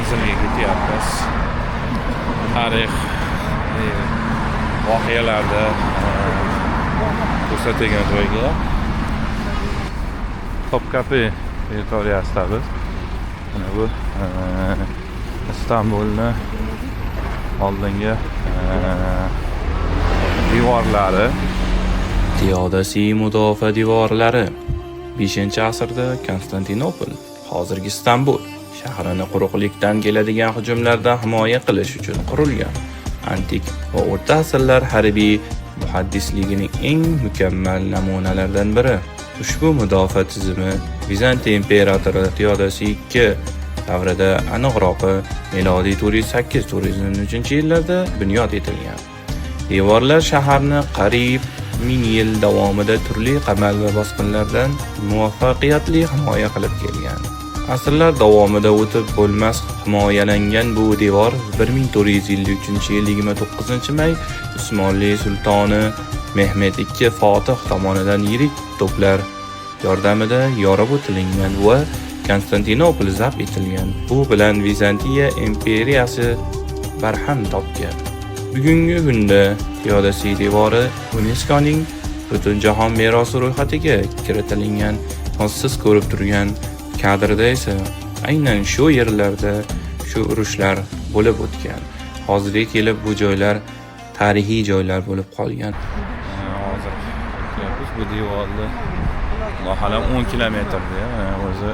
manzilga ketyapmiz. Tarix voqealarda ko'rsatilgan joyga Topkapi territoriyasidamiz. Mana bu Istanbulni oldingi devorlari. Teodosiy mudofaa devorlari 5-asrda Konstantinopol, hozirgi Istanbul shahrini quruqlikdan keladigan hujumlardan himoya qilish uchun qurilgan antik va o'rta asrlar harbiy muhandisligining eng mukammal namunalaridan biri. Ushbu mudofaa tizimi Vizantiya imperatori Teodosiy II davrida, aniqrog'i milodiy 408-413-yillarda bunyod etilgan. Devorlar shaharni qariyb 1000 yil davomida turli qamal va bosqinlardan muvaffaqiyatli himoya qilib kelgan. Asrlar davomida o'tib bo'lmas himoyalangan bu devor 1453-yil 29-may Usmonli sultoni Mehmet II Fotih tomonidan yirik to'plar yordamida yorib o'tilgan va Konstantinopol zabt etilgan. Bu bilan Vizantiya imperiyasi barham topgan. Bugungi kunda Teodosiy devori UNESCOning Butunjahon merosi ro'yxatiga kiritilgan. Siz ko'rib turgan kadrda esa aynan shu yerlarda shu urushlar bo'lib o'tgan. Hozirga kelib bu joylar tarixiy joylar bo'lib qolgan. Hozir bu devorni mahalam 10 kilometrda, o'zi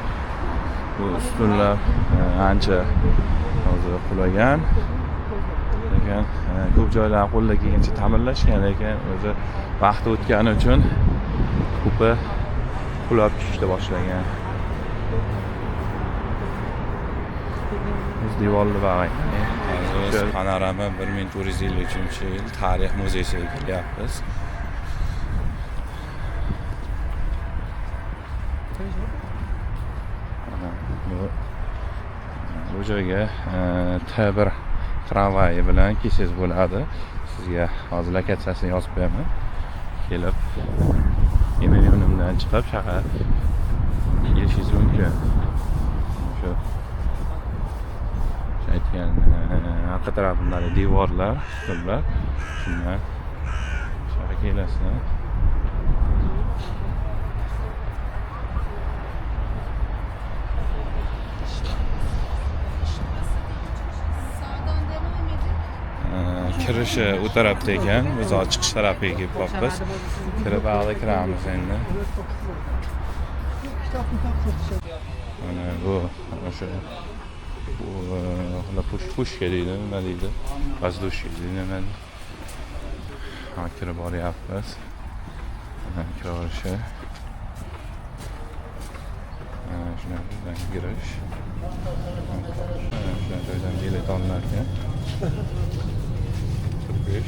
bu ustunlar ancha o'zi qulagan. Lekin ko'p joylar qo'lda kelgancha ta'mirlashgan, lekin o'zi vaqt o'tgani uchun ko'pi qulab tushishga boshlagan. Biz devorni bag'ay. Panorama 1453-yil tarix muzeysiga kelyapmiz. Bu joyga T1 tramvayi bilan kelsangiz bo'ladi. Sizga hozir lokatsiyasini yozib qo'yaman. Kelib Emel yo'limdan chiqib shahar kelishingiz mumkin. Shu aytgan orqa tarafidagi devorlar, stullar, shundan shahar kelasizlar. Kirishi u tarafda ekan, biz chiqish tarafiga kelyapmiz. Kirib hali kiramiz endi. Mana bu o'sha pushka deydi, nima deydi? Vazdushka deydi, nima deydi? Kirib boryapmiz. Kirishi. Shundan girish. Shundan joydan bilet olinar ekan. 45.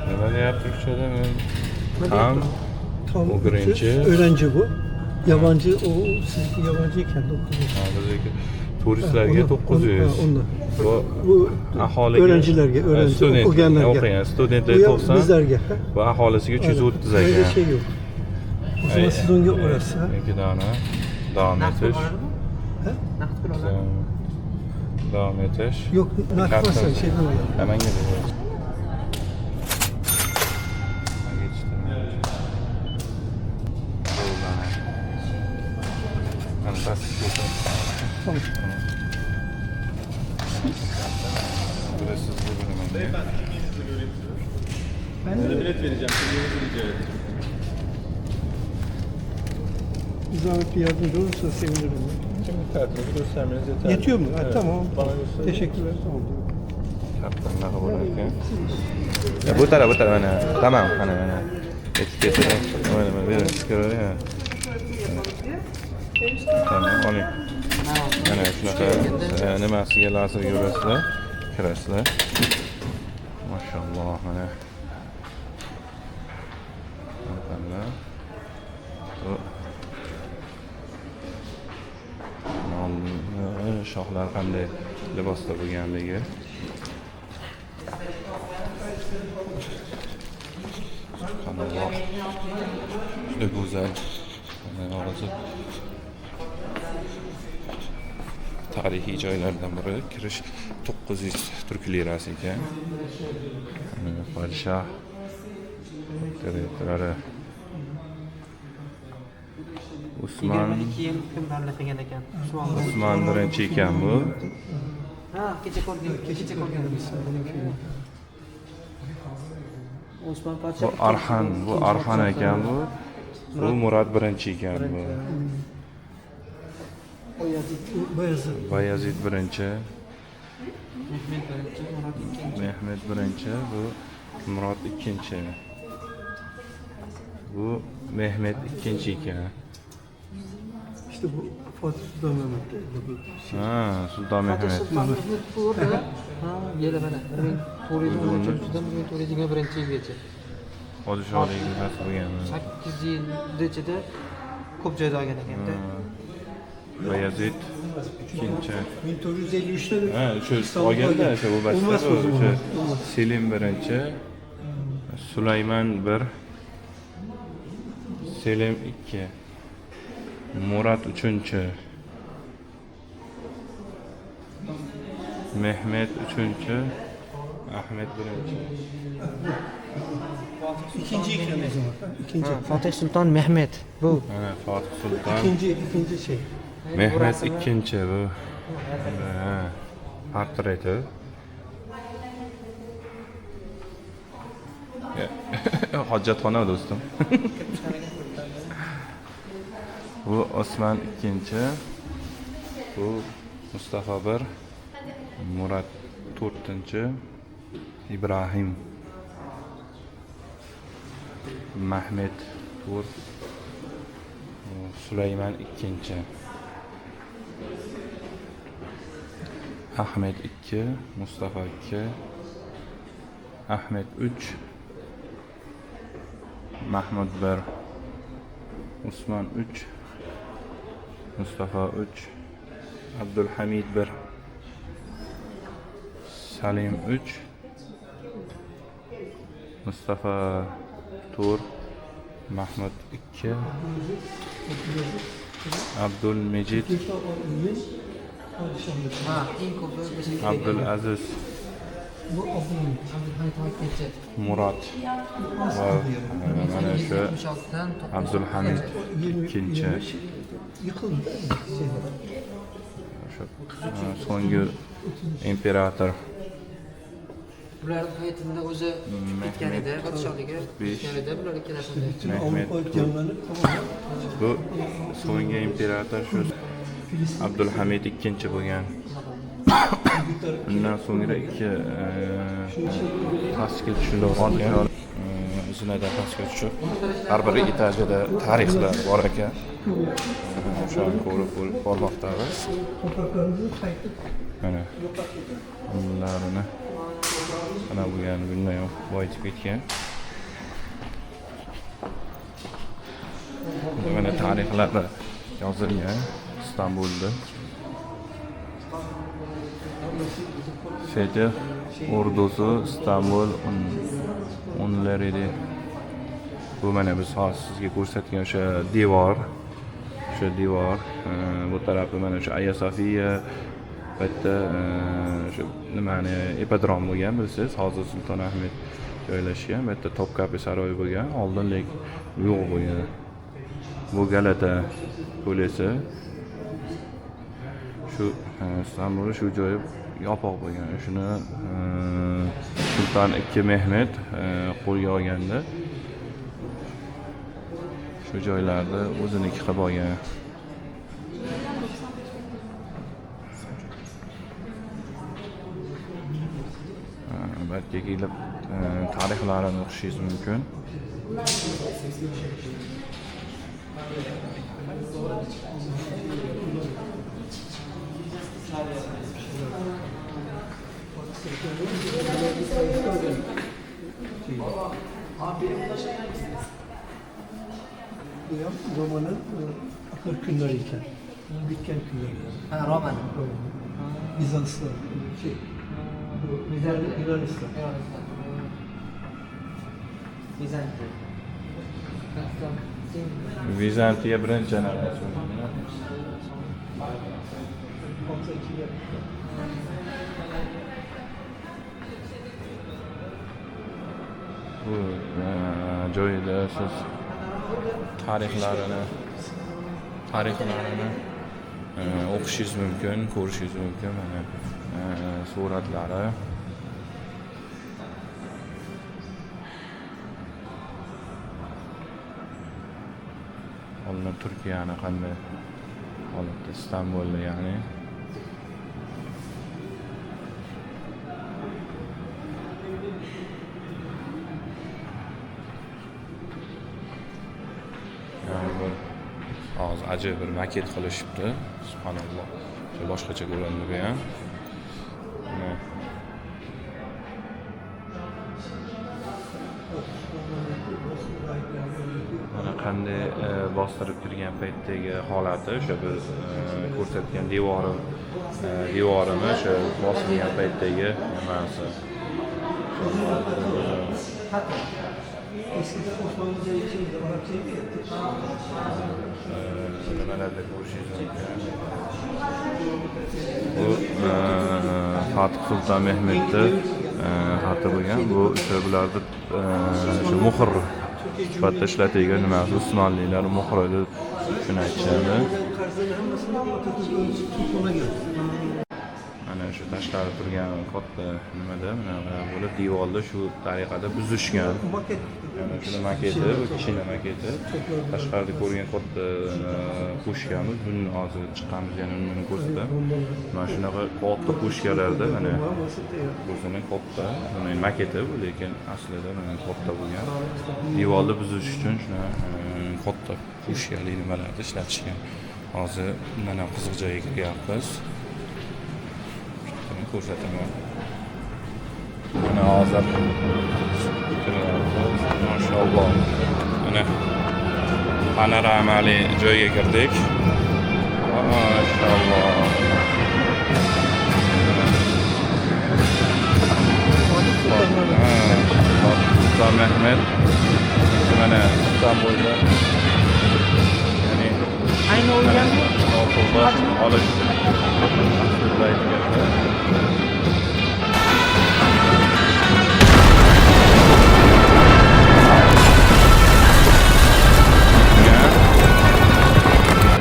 Nima deyapti Türkçe'de mi? Tam birinci. Öğrenci bu. Yabancı o siz yabancıyken 900. Turistlarga 900. Bu aholiga öğrencilerge, o'qigan studentlar 90. Bizlerge. Bu aholisiga 330 ekan. Öyle şey yok. O zaman siz onu orası. İki tane devam etiş. Devam etiş. Yok, nakit varsa şey mi oluyor? Hemen geliyor. Tamam. Burası bu bölümünde. Ben de bilet vereceğim. Bir zahmet bir yardımcı olursa sevinirim. Şimdi kartınızı göstermeniz yeterli. Yetiyor mu? Ha, Evet. tamam. Bana gösterin. Teşekkürler. Tamam. Kartlarına bırakın. Ya bu taraf ana. Tamam ana. Etiketi de öyle verin. Çıkarıyor ya. Tamam onu. Ana shunaqa nimasiga lazım ko'rasizlar. Kirasizlar. Maşallah mana. Shohlar qanday libosda bo'lganligi. bor. Juda go'zal. Hozir tarixiy joylardan biri. Kirish 900 turk lirasi ekan. Podshoh direktorlari Usmon 22 yil hukmronlik qilgan ekan. Usmon birinchi ekan bu. Ha, kecha ko'rganmiz. Osmon Bu podshoh. Arxon ekan bu. Bu Murod birinchi ekan bu. Bayazid birinchi. Mehmet birinchi, bu Murod ikkinchi. Bu Mehmet ikkinchi ekan. İşte bu Fatih Sultan Mehmet'te. Ha, Sulton Mehmet. Burada ha, yeri mana 1913dan 1921-yilgacha. Podshohlik nasib bo'lgan. 8 yil ichida ko'p joyda olgan ekan-da. Bayazid ikkinchi. 1953'te Ha, shu olganda o'sha bu Olmaz basda o zaman. o'sha Olmaz. Selim birinchi, Sulaymon 1, Selim 2, Murod 3-chi, Mehmet 3-chi, Ahmet 1-chi. İkinci iken o zaman. İkinci. Fatih Sultan Mehmet bu. Mana Fatih Sultan, İkinci şey. Mehmet 2-chi bu. Ha, portreti. Hojatxona do'stim. Bu Osman 2-chi. Bu Mustafa 1, Murod 4-chi, Ibrohim, Mahmud 4, Sulaymon 2-chi, Ahmed 2, Mustafa 2, Ahmed 3, Mahmud 1, Usmon 3, Mustafa 3, Abdulhamid 1, Salim 3, Mustafa 4, Mahmud 2, Abdulmejid, Ha, eng ko'pi o'sha Abdulaziz, Bu Abdülhamid. Murod va mana shu 76dan Abdulhamid 2-chi. Yıkıldı. Shu so'nggi imperator. bularning hayotida o'zi ketgan edi, podshohligi besh. ketgan edi, bular ikkalasida. Bütün Mehmet Avrupa canlanıp tamam. Bu so'nggi imperator shu Abdulhamid 2-chi bo'lgan. Undan so'ngra ikki pastga tushib olgan. Zinada pastga tushib, har bir etajida tarixlar bor ekan. O'shani ko'rib bormoqdamiz. Topraklarımızı kayıttık. Mana bunlarni ana bo'lgan bundan ham boyitib ketgan. Mana tarixlarda yozilgan İstanbulda. Fetih ordusi İstanbul unlar edi. Bu mana biz hozir sizga ko'rsatgan o'sha devor. O'sha devor, bu tarafda mana o'sha Aya Sofiya, bu yerda o'sha nimani ipodrom bo'lgan bilsangiz, hozir Sulton Ahmed joylashgan. Bu yerda Topkapi saroyi bo'lgan, oldin lekin yo'q bo'lgan. Bu Galata ko'lesi. Shu Istanbulda shu joyi yopiq bo'lgan. Shuni Sulton II Mehmet qo'lga olganda shu joylarni o'ziniki qilib olgan. Balki kelib tarixlarini o'qishingiz mumkin. Romanın akır günleriyken, bitken günleri. Ha, Roman. Bizanslı şey, Yunanistan. Bizantiya. Vizantiya birinchi an'anasi. Bu joyida siz tarixlarini o'qishingiz mumkin, ko'rishingiz mumkin. Mana suratlari. Olimlar Turkiyani qanday holatda Istanbulda ya'ni hozir ajoyib bir maket qilishibdi. Subhanalloh. Boshqacha ko'rindi bu ham. Mana qanday bostirib kirgan paytdagi holati, o'sha biz ko'rsatgan devorini o'sha bosilgan paytdagi nimasi. Eskiden Osmanlıca şeydi, Arapçaydı ya. Nimalarda ko'rishingiz mumkin. Bu Fatih Sultan Mehmet'ni xati bo'lgan. Bu o'sha bularni shu muhr sifatida ishlatilgan nimasi Usmonlilar muhri shuni aytishadi. Mana shu tashqarida turgan katta nimada bunaqa bo'lib devorda shu tariqada buzishgan. Mana shuni maketi, bu kichkina maketi. Tashqarida ko'rgan katta pushkamiz, buni hozir chiqqanmiz yana uni ko'rsatib. Mana shunaqa katta pushkalarda mana o'zini katta, buni maketi bu, lekin aslida mana katta bo'lgan. Devorni buzish uchun shuna katta pushkali nimalarni ishlatishgan. Hozir mana qiziq joyga kiryapmiz. Ko'rsataman. Mana hozir mashalloh. Mana panoramali joyga kirdik. Mashalloh. Sultan Mehmet mana Istanbulda ya'ni Aynı o'ygan olish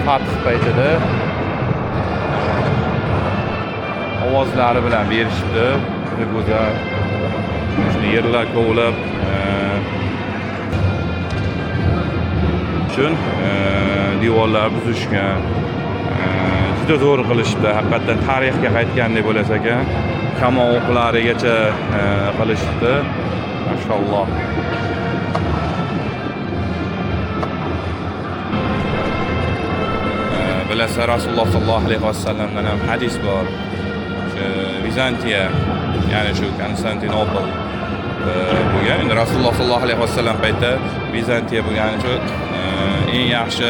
Fatih paytida ovozlari bilan berishibdi. Juda go'zal. Shuni yerlar kovlab uchun devorlar buzishgan. Juda zo'r qilishibdi. Haqiqatan tarixga qaytgandek bo'lsa ekan. Kamon o'qlarigacha qilishibdi. Mashalloh. Bilasiz, Rasululloh sollallohu alayhi vasallamdan ham hadis bor. Vizantiya, ya'ni shu Konstantinopol bo'lgan. Endi Rasululloh sollallohu alayhi vasallam paytida Vizantiya bo'lgani shu eng yaxshi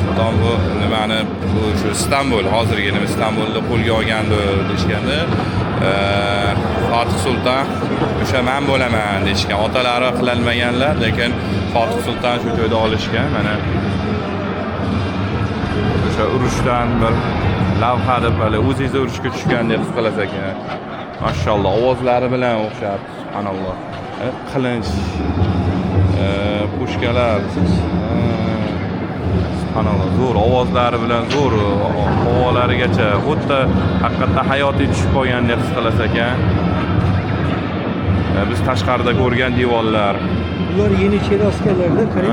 sulton bu nimani bu shu Istanbul, hozirgi nima Istanbulni qo'lga olgandi deyishganda, Fatih sulton o'sha men bo'laman deyishgan. Otalari qilolmaganlar, lekin Fatih sulton shu joyda olishgan. Mana o'sha urushdan bir lavha deb hali o'zingiz urushga tushgandek his qilasiz ekan. Mashalloh, ovozlari bilan o'xshab, subhanalloh. Qilinch, pushkalar, subhanalloh, zo'r ovozlari bilan zo'r havolarigacha xuddi haqiqatdan hayotiy tushib qolgandek his qilasiz ekan. Biz tashqarida ko'rgan devorlar. Bunlar Yeniçeri askerlerden Karim.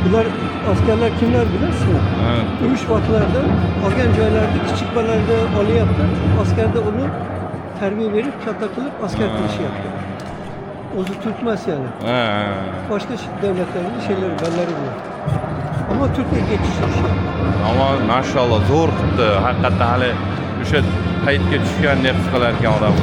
Bunlar askerler kimler bilirsiniz? Evet. Dövüş vakılarda, algan joylarda, küçük balarda ali yaptı. Askerde onu terbiye verip, çatlak kılıp asker kılışı yaptı. Ozu Türkmez yani. Başka devletlerin şeyleri, belleri bu. Ama Türkiye geçiş işi. Ama maşallah zo'r qildi. Haqiqatan hali o'sha paytga tushgandek his qilar ekan odam.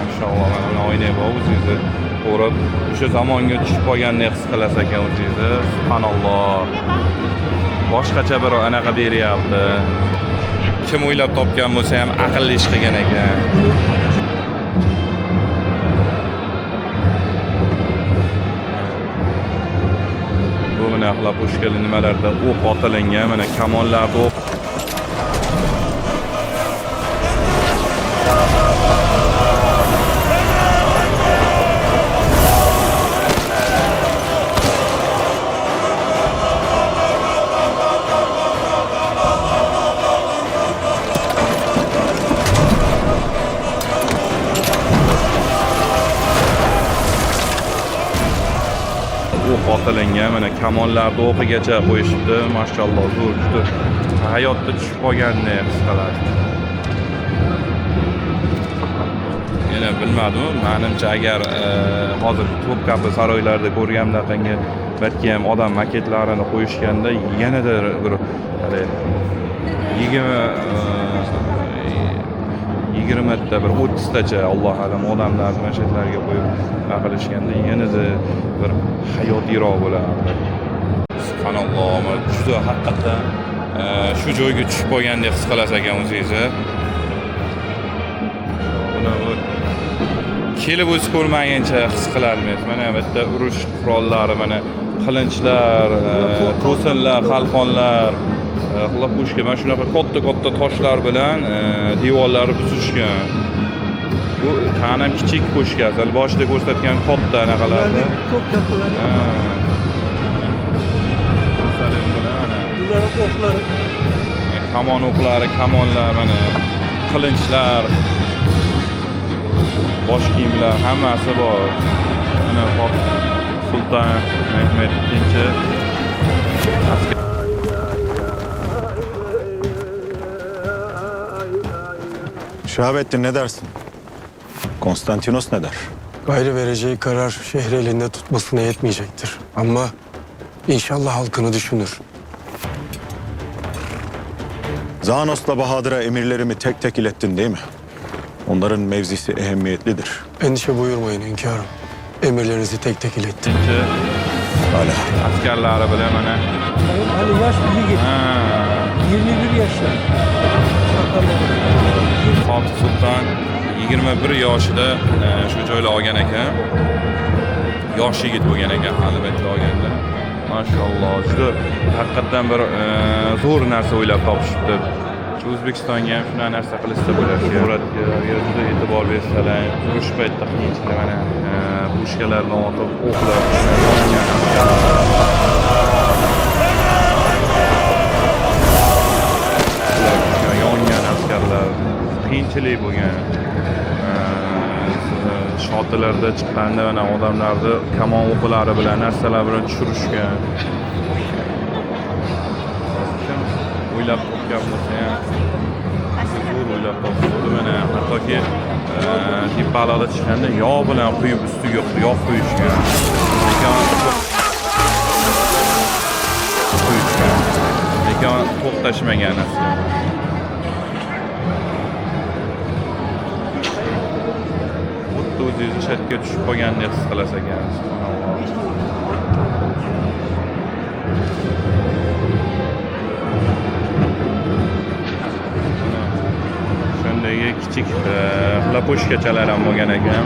Maşallah, mana o'ynayib o'zingizni ko'rib, o'sha zamonga tushib qolgandek his qilasiz ekan o'zingizni. Subhanalloh. Boshqacha bir anaqa beryapti. Kim o'ylab topgan bo'lsa ham aqlli ish qilgan ekan. xlapushkali nimalarda o'q otilingan, mana kamonlarda o'q. O'q otilingan, mana kamonlarda o'qigacha qo'yishibdi. Mashalloh, zo'r, juda hayotda tushib qolgandek his qiladi. Yana bilmadim, menimcha agar hozir Topkapı saroylarda ko'rganimdaqangi balki ham odam maketlarini qo'yishganda yanada bir 20 ta bir 30 tacha Alloh alam odamlarni masjidlarga qo'yib qilishganda yanada bir hayotiyroq bo'lardi. Subhanalloh, juda haqiqatdan shu joyga tushib qolgandek his qilasiz ekan o'zingizni. Buni kelib o'zi ko'rmaguncha his qilarmisiz? Mana bu yerda urush qurollari, mana qilinchlar, to'sinlar, qalqonlar, xlapushka, mana shunaqa katta toshlar bilan devorlari buzishgan. Bu ta'nam kichik pushka, boshida ko'rsatgan katta anaqalarda. Çok kattalar. Bunlar o'qlar. Kamon o'qlari, kamonlar, mana qilinchlar, bosh kiyimlar hammasi bor. Mana Sultan Mehmet II Şahabettin ne dersin? Konstantinos ne der? Gayrı vereceği karar şehri elinde tutmasına yetmeyecektir. Ama inşallah halkını düşünür. Zanos'la Bahadır'a emirlerimi tek tek ilettin değil mi? Onların mevzisi ehemmiyetlidir. Endişe buyurmayın hünkârım. Emirlerinizi tek tek ilettim. Hala. askarlari bilan mana Hani yaş büyük. 21 yaşta. Fatih Sultan 21 yoshida shu joyni olgan ekan. Yosh yigit bo'lgan ekan hali bitta olganda. Mashalloh, juda haqiqatdan bir zo'r narsa o'ylab topishibdi. Shu O'zbekistonga ham shunaqa narsa qilishsa bo'ladi. Suratga juda e'tibor bersalar, urush paytida qiyinchilik mana pushkalarni otib, o'qlar yongan askarlar, qiyinchilik bo'lgan. Shotilarda chiqqanda mana odamlarni kamon o'qlari bilan narsalar bilan tushirishgan. O'ylab topgan bo'lsa ham zo'r o'ylab topishdi. Mana hattoki tepalarda chiqqanda yog' bilan quyib ustiga yog' qo'yishgan. Lekin to'xtashmagan asli. O'zingizni chatga tushib qolgandek his qilasiz ekan. Shundagi kichik xlapushkachalar ham bo'lgan ekan.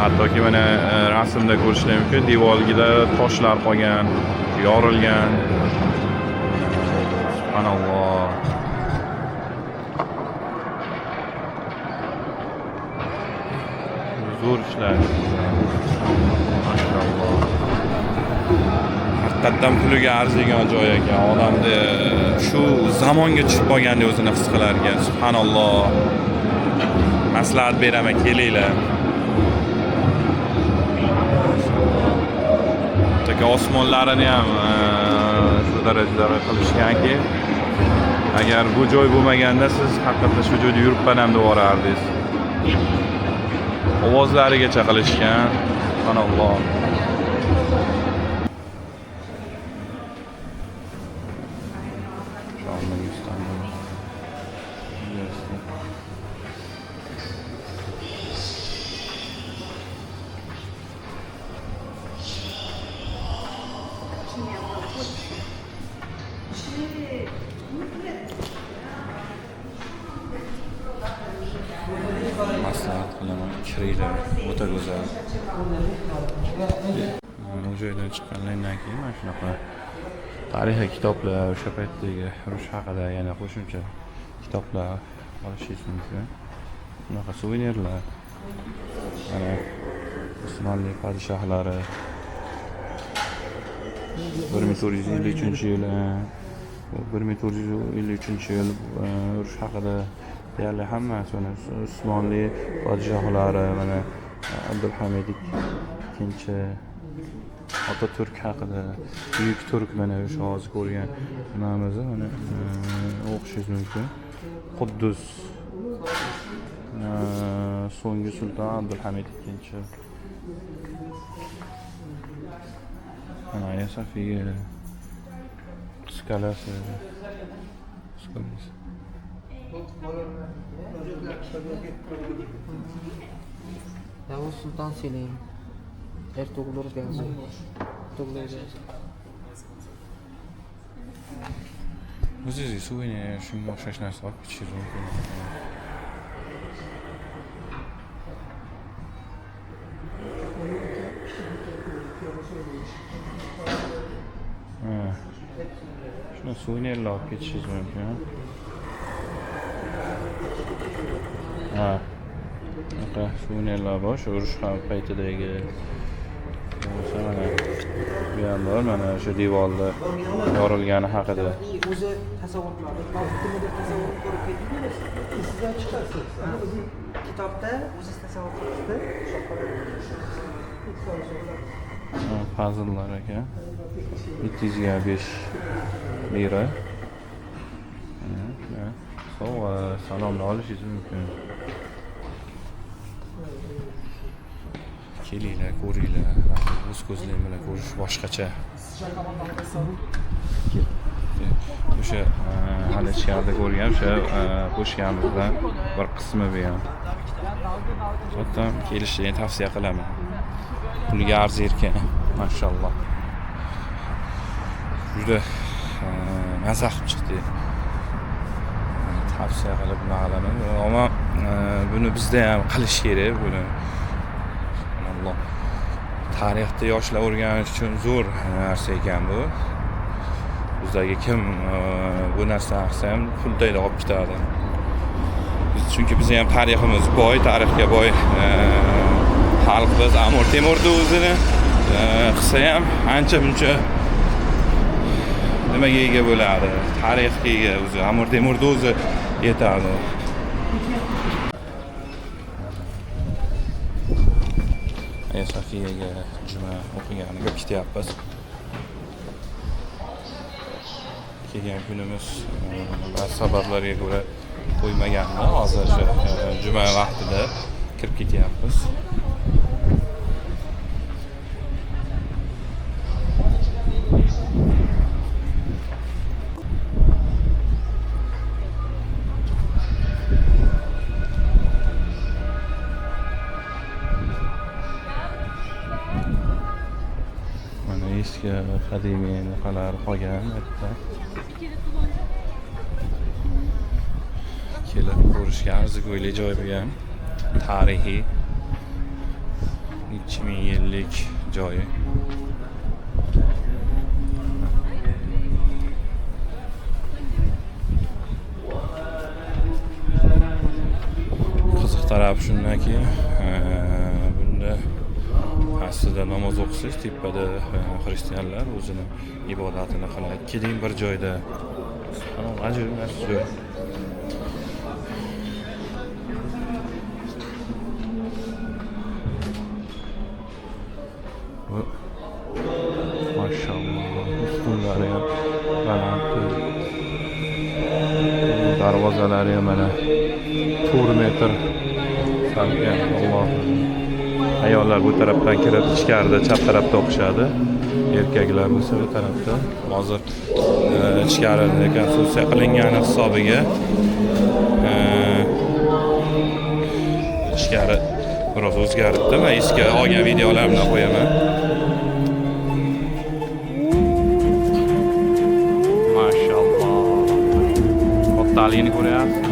Hattoki mana rasmda ko'rishlar mumkin, devorgida toshlar qolgan, yorilgan. Subhanalloh. Zo'r ishlar. Mashalloh. Haqiqatdan puliga arzigan joy ekan. Odamni shu zamonga tushib qolganda o'zini his qilar ekan. Subhanalloh. Maslahat beraman, kelinglar. Taka osmonlarini ham shu darajada qilishganki, agar bu joy bo'lmaganda siz haqiqatdan shu joyda yurib ham deb borardingiz. Ovozlarigacha qilishgan. Subhanalloh. Maslahat qilaman, kiringlar, o'ta go'zal. u joydan chiqqandan keyin mana shunaqa tarixiy kitoblar, o'sha paytdagi urush haqida yana qo'shimcha kitoblar olishingiz mumkin. Bunaqa suvenirlar. Mana Osmonli podshohlari 1453-yil 1453-yil urush haqida deyarli hammasi Usmonli podshohlari, mana Abdulhamid II Otaturk haqida, Buyuk Turk, mana o'sha hozir ko'rgan nimamizni mana o'qishingiz mumkin. Quddus so'nggi sulton Abdulhamid II. Mana Hagia Sofiya skalasi. Yavuz Sulton Selim. Ertuğrul Gazi. O'zingizga suvenir shunga o'xshash narsa olib ketishingiz mumkin. Shuni suvenirlar olib ketishingiz mumkin. Bunaqa suvenirlar bor, shu urush paytidagi. Mana bu ham bor, mana o'sha devorlar yorilgani haqida. O'zi tasavvur qiladi. Kimdir tasavvur ko'rib ketdingiz? Sizden çıkarsınız. Kitobda o'zi tasavvur qilibdi. Puzzle'lar aka. 705 lira. Sovg'a, salomni olishingiz mumkin. Kelinglar, ko'ringlar. O'z ko'zlaring bilan ko'rish boshqacha. O'sha hali ichkarida ko'rgan o'sha qo'shganimizdan bir qismi bu ham. Zotan kelishni tavsiya qilaman. Pulga arzir ekan, mashalloh. Juda maza qilib chiqdi. Tavsiya qilib qilaman. Ammo buni bizda ham qilish kerak buni. Tarixda yoshlar o'rganish uchun zo'r narsa ekan bu. Bizdagi kim bu narsani qilsa ham puldayda olib ketadi. Chunki bizning ham tariximiz boy, tarixga boy xalqmiz. Amir Temurni o'zini qilsa ham ancha-muncha nimaga ega bo'ladi? Tarixga ega o'zi. Amir Temurni o'zi yetadi. Hagia Sofiyaga juma o'qiganiga ketyapmiz. Kelgan kunimiz ba'zi sabablarga ko'ra qo'ymagandi. Hozir juma vaqtida kirib ketyapmiz. Eski qadimiy nimalar qolgan bitta. Kelib ko'rishga arzigulik joy bu ham. Tarixiy 2000 yillik joy. Qiziq taraf shundaki, bunda aslida namoz o'qisiz, tepada xristianlar o'zini ibodatini qiladi. Keling bir joyda. Ajoyib narsa. Maşallah. Ustunlari ham baland. Darvozalari ham mana 4 metr salgan. Alloh. Ayollar bu tarafdan kirib, ichkarida chap tarafda o'qishadi. Erkaklar bo'lsa bu tarafda. Hozir ichkarida konstruksiya qilingani hisobiga ichkari biroz o'zgaribdi. Men eski olgan videolarimni qo'yaman. Mashalloh. Kattaligini ko'ryapsiz.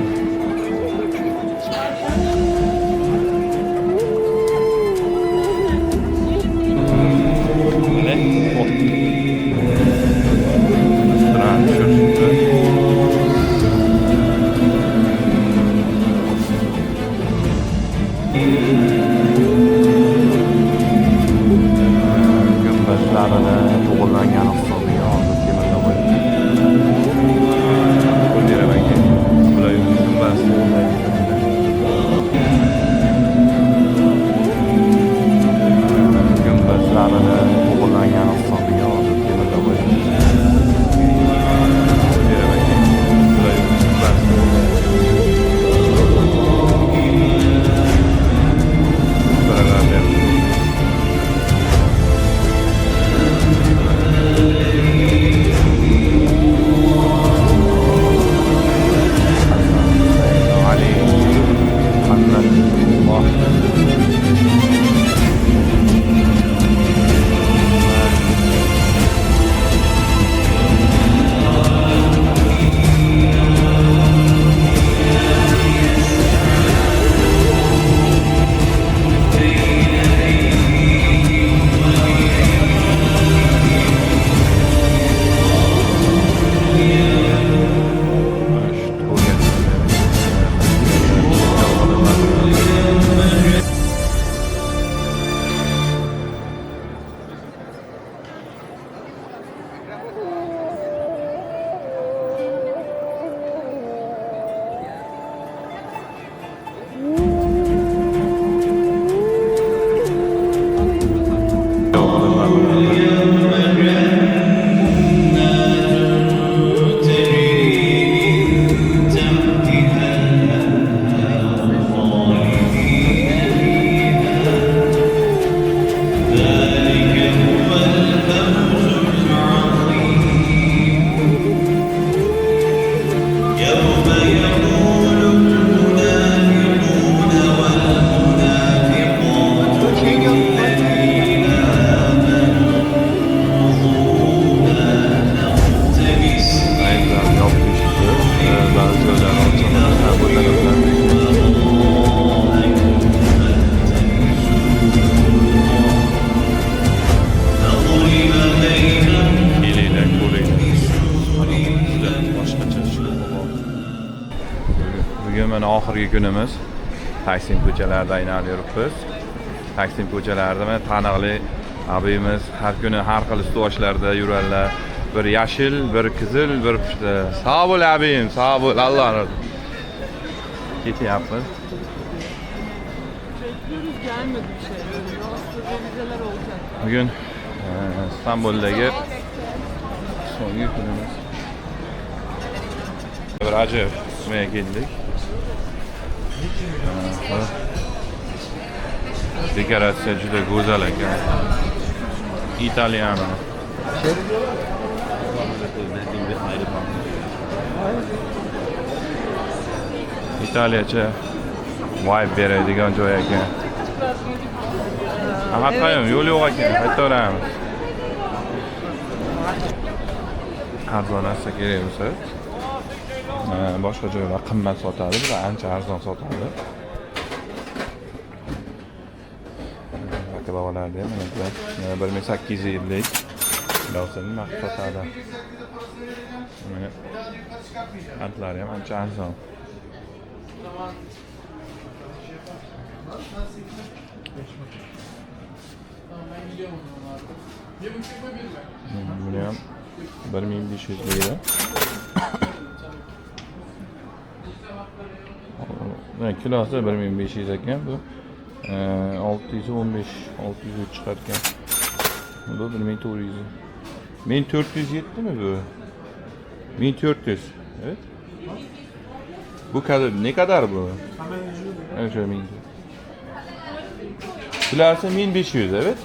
Bugun mana oxirgi kunimiz. Taksim ko'chalarida aylanib yuribmiz. Taksim ko'chalarida mana taniqli abimiz har kuni har xil ustuvashlarda yuradilar. Bir yashil, bir qizil, bir pushti. Sog' bo'l abim, sog' bo'l. Alloh razı olsun. Ketyapmiz. Bekliyoruz, gelmedi bir şey. Rahatsız revizeler olacak. Bugün İstanbul'dagi so'nggi kunimiz. Bir ajoyib qismga keldik. Dekoratsiya juda go'zal ekan. Italiano. İtalyacha vibe beradigan joy ekan. Hattoyim yo'l yo'q ekan, qaytaveramiz. Arzon narsa kerak bo'lsa, boshqa joylar qimmat sotadi, bular ancha arzon sotadi. Babalarda ham mana 1800 yillik davsini narx sotadi. Mana antlari ham ancha arzon. Buni ham 1500 lira. Kilosi 1500 ekan bu. 615, 600 çıkarken. Bu 1400. 1400 yetti mi bu? 1400. Evet. Bu kadar ne kadar bu? Evet şöyle 1400. Kilosu 1500 evet.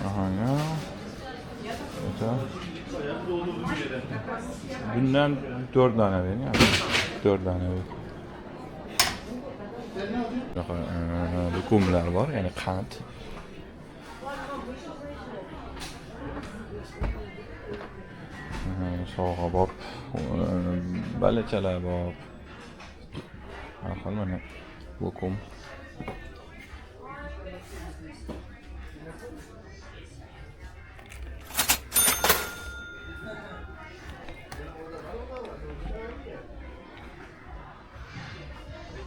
Aha ya. Bundan 4 tane verin ya. 4 tane verin. Lokumlar var yani qand. Soğuğa bop. Balachalar bop. Har mana lokum.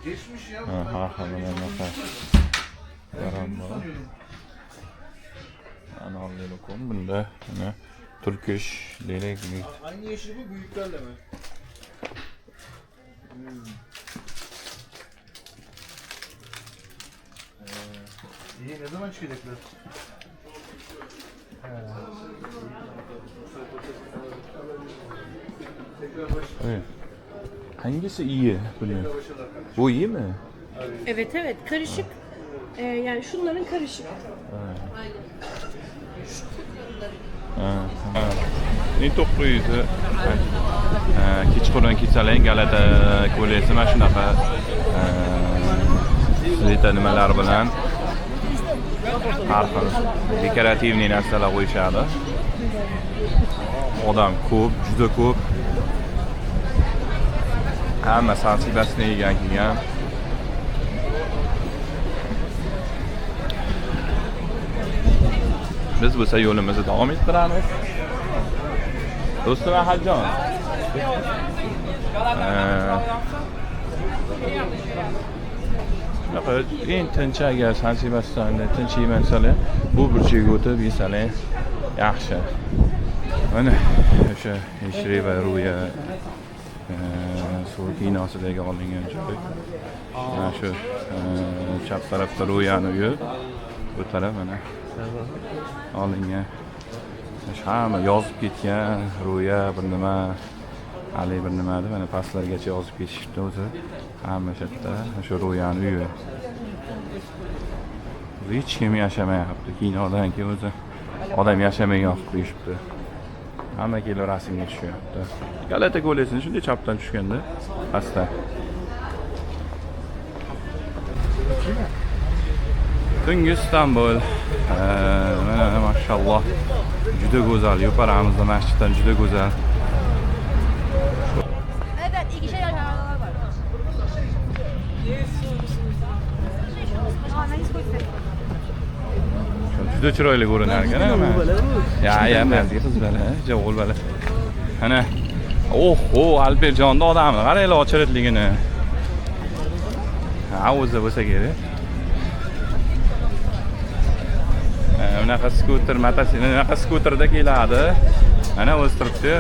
Geçmiş ya. Ha, bakar. Yaramlar. Analı lokum. Bunda yine Turkish leylek. Aynı yeşil bu büyüklerle mi? İyi ne zaman çıkacaklar? Evet. Hangisi iyi bunun? Bu iyi mi? Evet evet, karışık. Yani şunların karışık. Ne to'qqiz kechqurun ketsalang Galata ko'lasi mana shunaqa sveta nimalar bilan har xil dekorativniy narsalar qo'yishadi. Odam ko'p, juda ko'p. Hamma sansilasini yegan kelgan. Biz bo'lsa yo'limizni davom ettiramiz. Do'stim Ahadjon. Shunaqa eng tinch agar sansimasdan tinch yemansizlar, bu burchiga o'tib yesalar yaxshi. Mana o'sha Ishri va Ruya suv kinosidagi olingan joy. Mana shu chap tarafda Ruyani uyi, bu taraf mana olingan. Hamma yozib ketgan, Ruya bir nima, Ali bir nima deb mana pastlargacha yozib ketishibdi o'zi. Hamma shu yerda, shu Ruyani uyi. Hech kim yashamayapti. Kinodan keyin o'zi odam yashamagan qilib qo'yishibdi. Hamma kelib rasmga tushyapti. Galata ko'lesini shunday chapdan tushganda pastda. Tungi Istanbul. Mana mashalloh. Juda go'zal. Yo'paramizda masjiddan juda go'zal. Evet, ikişer arabalar var. Juda chiroyli ko'rinar ekan nima? Ya, mazga qiz bola, javol bola. Ana. Oho, Alperjonda odamni qaranglar ochiritligini. Ha, o'zi bo'lsa kerak. Unaqa skuter, mototsikl, unaqa skuterda keladi. Ana o'zi turibdi.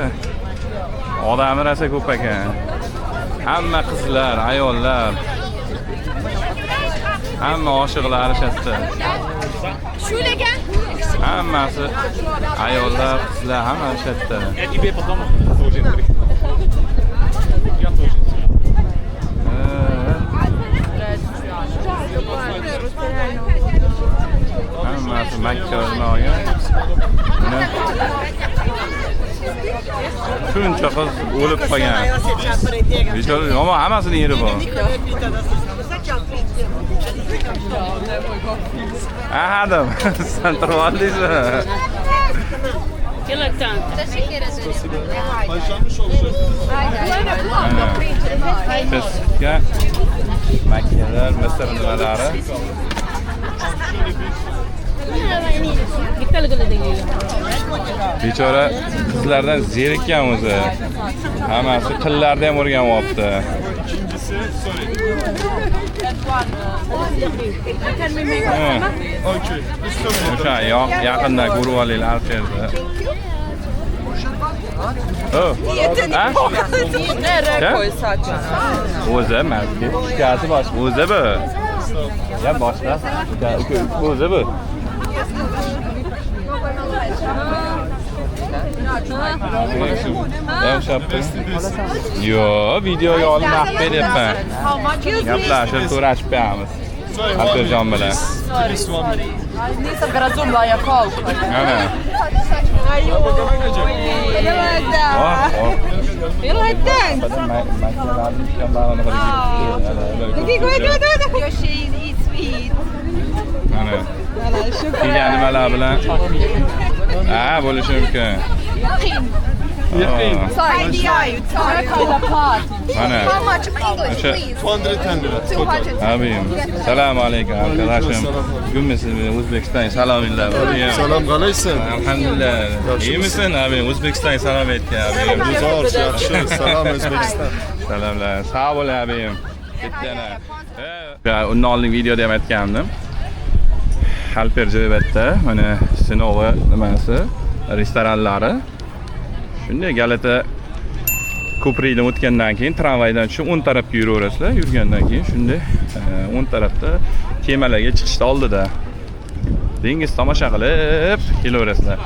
Odamlar rosa ko'p ekan. Hamma qizlar, ayollar. Hamma oshiqlar shatda. Şulegan. Hammasi ayollar, qizlar hamma shatda. Hammasi Makkadan olgan. Shuncha qiz o'lib qolgan. Bechora, ammo hammasini yeri bor. Adam, sen turib oldingizmi? Teşekkür ederim. Başlanmış olacak. Bizga makkalar, Misr nimalari. Bechora qizlardan zerikkan o'zi. Hammasi tillarni ham o'rganyapti. İkincisi sorry. Okey. O'sha yaqindan ko'rib olinglar Alperda. Oh. Nereye koysak? O'zi mazga. Shikasi bosh. O'zi bu. Ya boshqa. O'zi bu. Yo, videoga olib maqb beryapman. Gaplashib so'rashib qo'yamiz. Alperjon bilan. Nisam ga razumela jakog. Ana. Bilo je dan. Još je i svit. Ana. Kelgan nimalar bilan? Ha, bo'lishi mumkin. Ana. O'sha 210 lira. Total. Abim. Assalomu alaykum arkadaşım. Bugün sizni O'zbekiston salominglar. Selam qalaysan? Alhamdulillah. İyi misin abim? O'zbekiston salom etgan abim. Güzel, yaxshi. Salom O'zbekiston. Salomlar. Sağ ol abim. Bittana. Ya undan oldin videoda ham aytgandim. Alper Jo'ybatda mana Sinova nimasi, restoranlari. Shunday Galata ko'prikdan o'tgandan keyin tramvaydan tushib o'ng tarafga yuraverasizlar. Yurgandan keyin shunday o'ng tarafda kemalarga chiqishda oldida dengiz tomosha qilib kelaverasizlar.